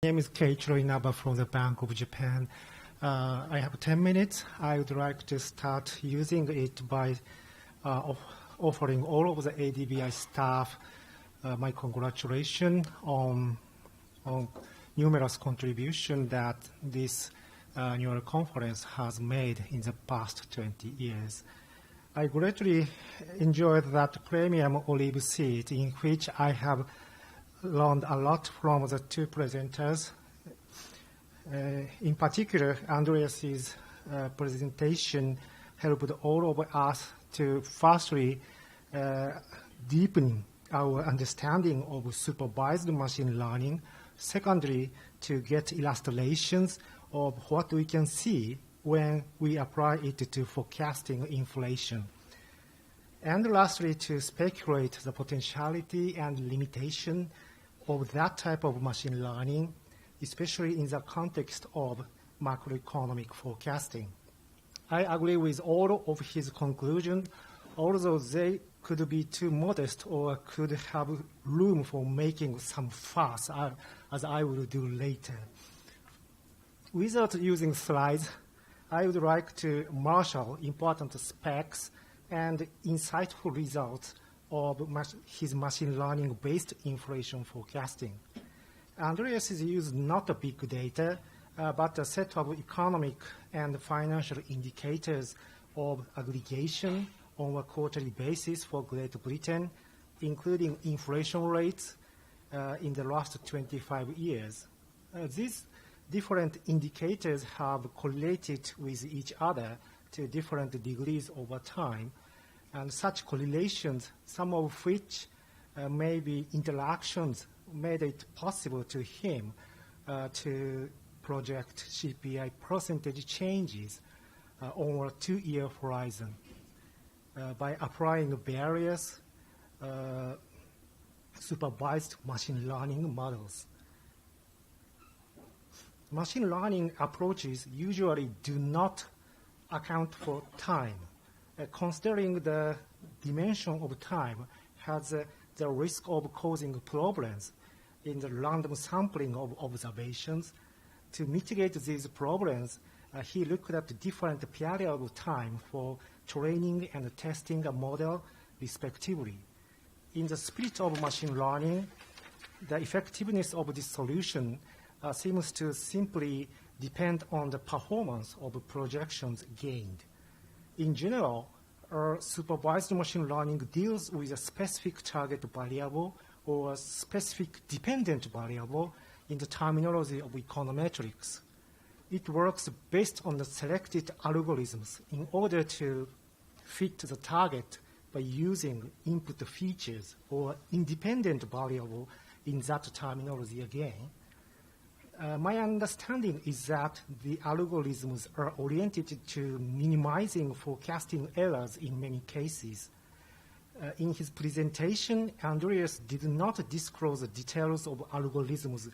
My name is Keiichiro Inaba from the Bank of Japan. I have 10 minutes. I would like to start using it by offering all of the ADBI staff my congratulations on numerous contributions that this annual conference has made in the past 20 years. I greatly enjoyed that premium olive seat in which I have learned a lot from the two presenters. In particular, Andreas's presentation helped all of us to firstly deepen our understanding of supervised machine learning, secondly, to get illustrations of what we can see when we apply it to forecasting inflation. And lastly, to speculate the potentiality and limitation of that type of machine learning, especially in the context of macroeconomic forecasting. I agree with all of his conclusions, although they could be too modest or could have room for making some fuss, as I will do later. Without using slides, I would like to marshal important specs and insightful results of his machine learning-based inflation forecasting. Andreas has used not a big data, but a set of economic and financial indicators of aggregation on a quarterly basis for Great Britain, including inflation rates in the last 25 years. These different indicators have correlated with each other to different degrees over time, and such correlations, some of which may be interactions, made it possible to him to project CPI percentage changes over a 2-year horizon by applying various supervised machine learning models. Machine learning approaches usually do not account for time. Considering the dimension of time has the risk of causing problems in the random sampling of observations. To mitigate these problems, he looked at different periods of time for training and testing a model, respectively. In the spirit of machine learning, the effectiveness of this solution seems to simply depend on the performance of projections gained. In general, supervised machine learning deals with a specific target variable or a specific dependent variable in the terminology of econometrics. It works based on the selected algorithms in order to fit the target by using input features or independent variable in that terminology again. My understanding is that the algorithms are oriented to minimizing forecasting errors in many cases. In his presentation, Andreas did not disclose the details of algorithms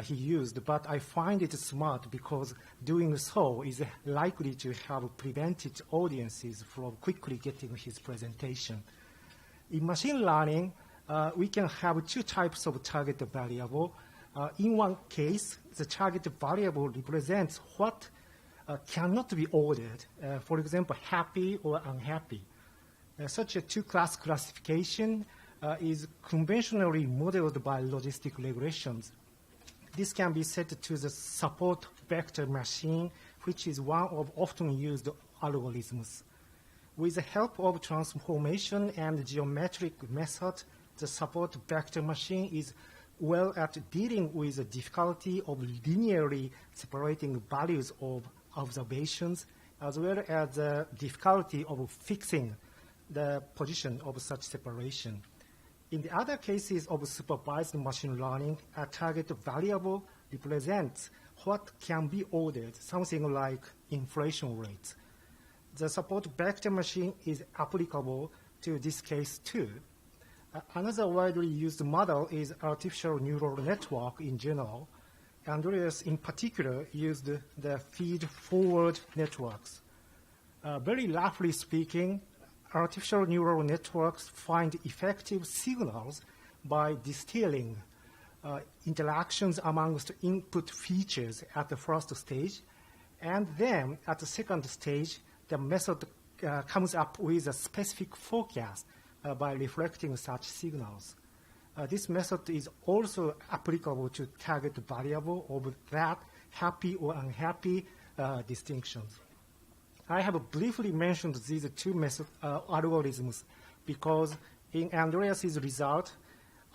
he used, but I find it smart because doing so is likely to have prevented audiences from quickly getting his presentation. In machine learning, we can have two types of target variable. In one case, the target variable represents what cannot be ordered, for example, happy or unhappy. Such a two-class classification is conventionally modeled by logistic regressions. This can be set to the support vector machine, which is one of often used algorithms. With the help of transformation and geometric method, the support vector machine is well at dealing with the difficulty of linearly separating values of observations, as well as the difficulty of fixing the position of such separation. In the other cases of supervised machine learning, a target variable represents what can be ordered, something like inflation rates. The support vector machine is applicable to this case too. Another widely used model is artificial neural network in general. Andreas, in particular, used the feed-forward networks. Very roughly speaking, artificial neural networks find effective signals by distilling interactions amongst input features at the first stage, and then at the second stage, the method comes up with a specific forecast by reflecting such signals. This method is also applicable to target variable of that happy or unhappy distinctions. I have briefly mentioned these two algorithms because in Andreas's result,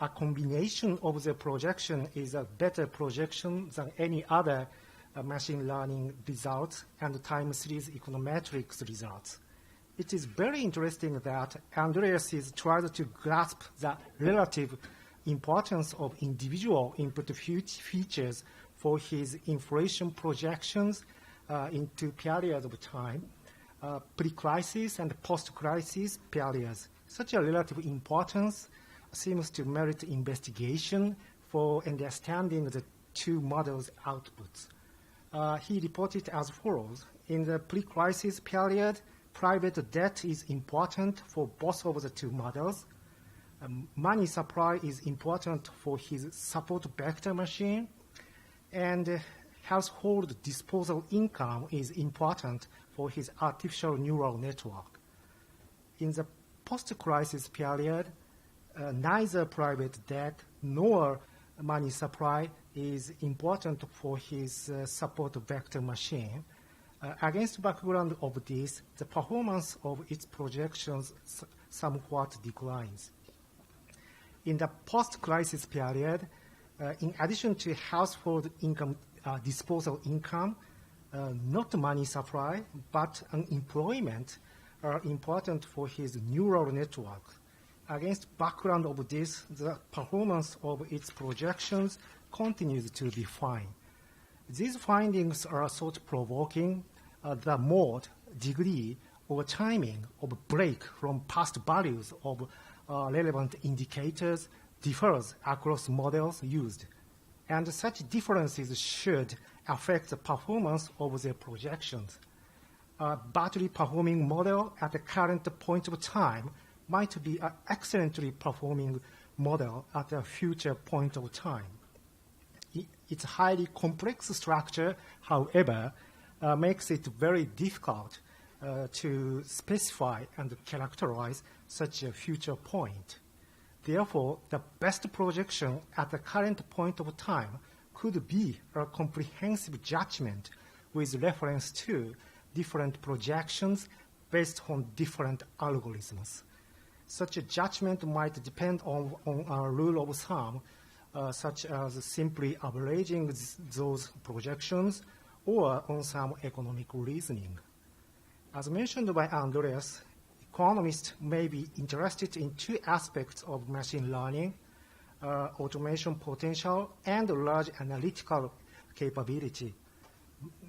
a combination of the projection is a better projection than any other machine learning results and time series econometrics results. It is very interesting that Andreas tried to grasp the relative importance of individual input features for his inflation projections into periods of time, pre-crisis and post-crisis periods. Such a relative importance seems to merit investigation for understanding the two models' outputs. He reported as follows. In the pre-crisis period, private debt is important for both of the two models. Money supply is important for his support vector machine, and household disposal income is important for his artificial neural network. In the post-crisis period, neither private debt nor money supply is important for his support vector machine. Against background of this, the performance of its projections somewhat declines. In the post-crisis period, in addition to household income, disposal income, not money supply, but unemployment are important for his neural network. Against background of this, the performance of its projections continues to be fine. These findings are thought-provoking. The mode, degree, or timing of break from past values of relevant indicators differs across models used, and such differences should affect the performance of their projections. A badly performing model at the current point of time might be an excellently performing model at a future point of time. Its highly complex structure, however, makes it very difficult to specify and characterize such a future point. Therefore, the best projection at the current point of time could be a comprehensive judgment with reference to different projections based on different algorithms. Such a judgment might depend on a rule of thumb, such as simply averaging those projections, or on some economic reasoning. As mentioned by Andreas, economists may be interested in two aspects of machine learning, automation potential and large analytical capability.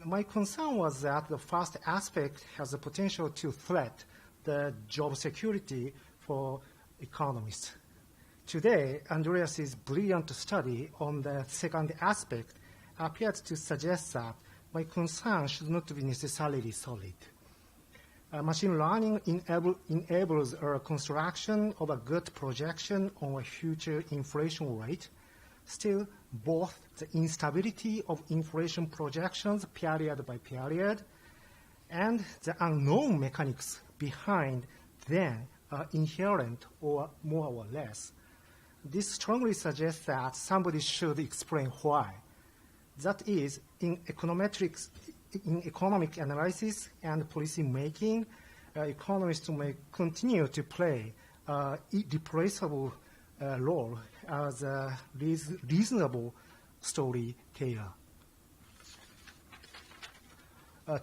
My concern was that the first aspect has the potential to threat the job security for economists. Today, Andreas's brilliant study on the second aspect appeared to suggest that my concern should not be necessarily solid. Machine learning enables a construction of a good projection on a future inflation rate. Still, both the instability of inflation projections period by period and the unknown mechanics behind them are inherent or more or less. This strongly suggests that somebody should explain why. That is, in econometrics, in economic analysis and policy making, economists may continue to play an irreplaceable role as a reasonable storyteller.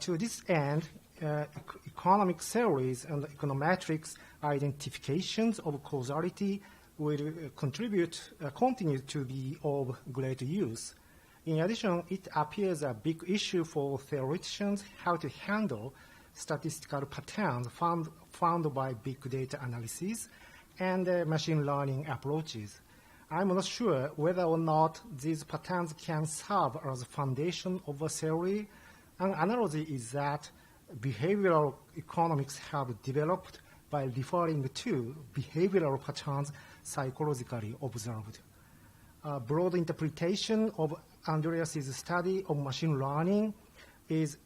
To this end, economic theories and econometrics identifications of causality will continue to be of great use. In addition, it appears a big issue for theoreticians how to handle statistical patterns found by big data analysis and machine learning approaches. I'm not sure whether or not these patterns can serve as a foundation of a theory. An analogy is that behavioral economics have developed by referring to behavioral patterns psychologically observed. broad interpretation of Andreas's study of machine learning is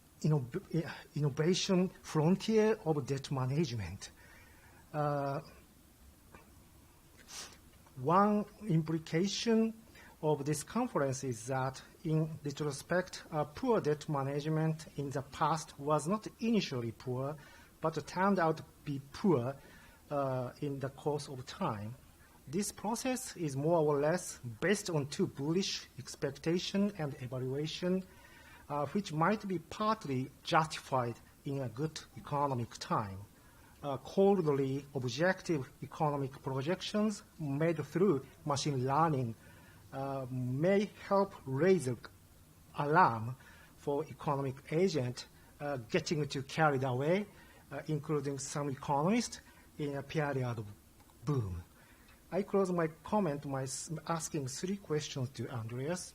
innovation frontier of debt management. One implication of this conference is that, in retrospect, poor debt management in the past was not initially poor, but turned out to be poor in the course of time. This process is more or less based on two bullish expectation and evaluation, which might be partly justified in a good economic time. Coldly objective economic projections made through machine learning may help raise an alarm for economic agents getting too carried away, including some economists, in a period of boom. I close my comment by asking three questions to Andreas.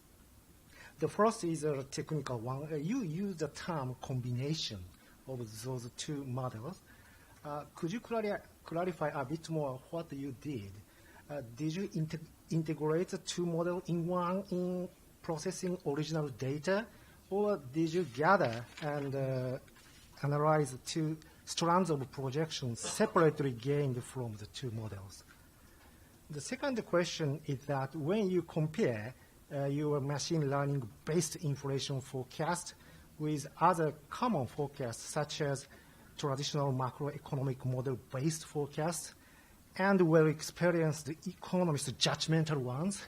The first is a technical one. You used the term combination of those two models. Could you clarify a bit more what you did? Did you integrate the two models in one in processing original data, or did you gather and analyze the two strands of projections separately gained from the two models? The second question is that when you compare your machine learning-based inflation forecast with other common forecasts, such as traditional macroeconomic model-based forecasts and well-experienced economist judgmental ones,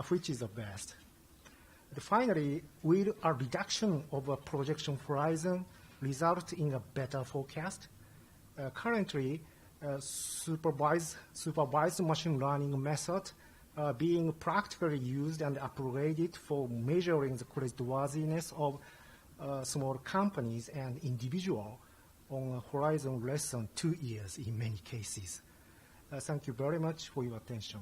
which is the best? Finally, will a reduction of a projection horizon result in a better forecast? Currently, supervised machine learning method being practically used and upgraded for measuring the creditworthiness of small companies and individuals on a horizon less than 2 years in many cases. Thank you very much for your attention.